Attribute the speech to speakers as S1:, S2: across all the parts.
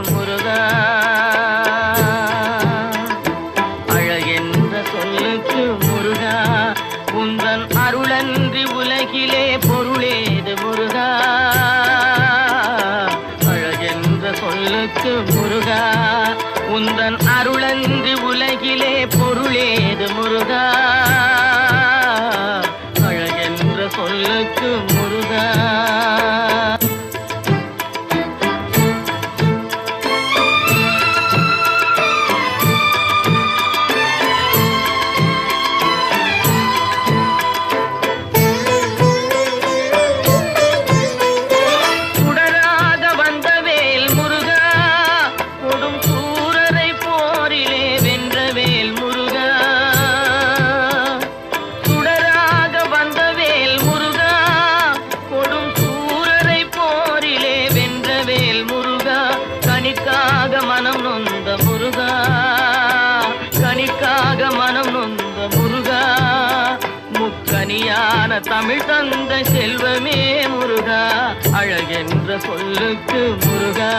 S1: முருகா, அழகென்ற சொல்லுக்கு முருகா, உந்தன் அருளன்றி உலகிலே பொருளேது முருகா, அழகென்ற சொல்லுக்கு முருகா, உந்தன் அருளன்றி உலகிலே பொருளேது முருகா, அழகென்ற சொல்லுக்கு முருகா. கனிக்காக மனம் நொந்த முருகா, கனிக்காக மனம் நொந்த முருகா, முக்கனியான தமிழ் தந்த செல்வமே முருகா, அழகென்ற சொல்லுக்கு முருகா.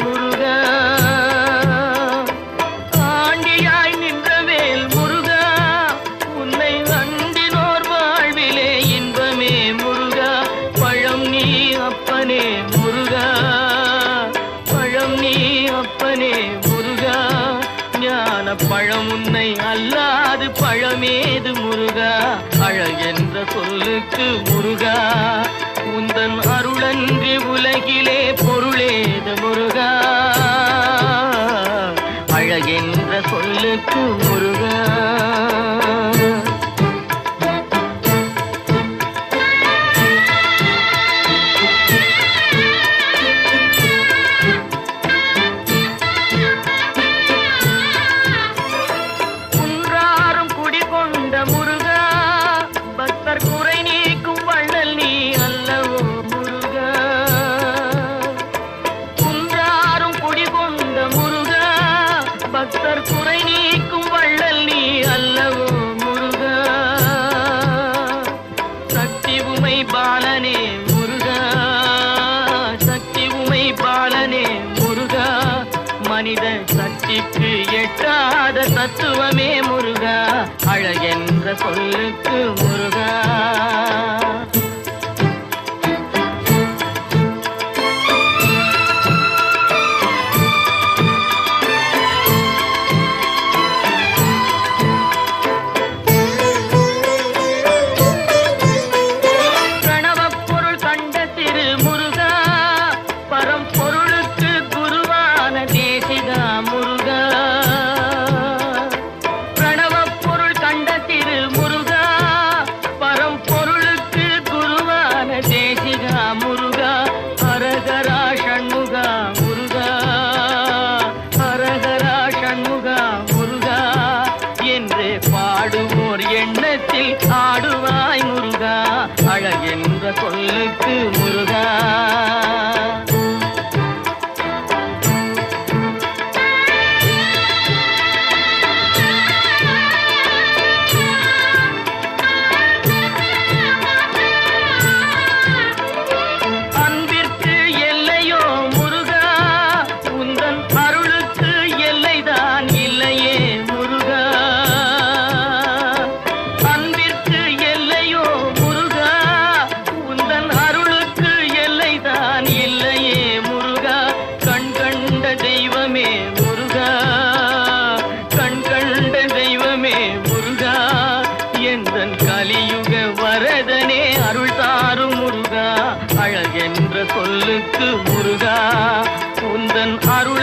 S1: முருகா, ஆண்டியாய் நின்றவேல் முருகா, உன்னை அண்டினோர் வாழ்விலே இன்பமே முருகா, பழம் நீ அப்பனே முருகா, பழம் நீ அப்பனே முருகா, ஞான பழம் உன்னை அல்லாது பழமேது முருகா, அழகென்ற சொல்லுக்கு முருகா, உந்தன் அருளன்றி உலகிலே பொருளேது முருகா, அழகென்ற சொல்லுக்கு முருகா. குன்றாரும் குடிகொண்ட முருகா, பக்தர் குறை நீக்கும் வள்ளல் நீ அல்லவோ முருகா, குன்றாரும் குடிகொண்ட முருகா, பக்தர் குறை நீக்கும் வள்ளல் நீ அல்லவோ முருகா, சக்தி உமை பாலனே முருகா, சக்தி உமை பாலனே முருகா, மனித சக்திக்கு எட்டாத தத்துவமே முருகா, அழகென்ற சொல்லுக்கு முருகா. முருகா, ஹரஹரா ஷண்முகா முருகா, ஹரஹரா ஷண்முகா முருகா என்று பாடுவோர் எண்ணத்தில் ஆடுவாய் முருகா, அழகென்ற சொல்லுக்கு முருகா. கலியுக வரதனே அருள் தாரும் முருகா, அழகென்ற சொல்லுக்கு முருகா, உந்தன் அருள்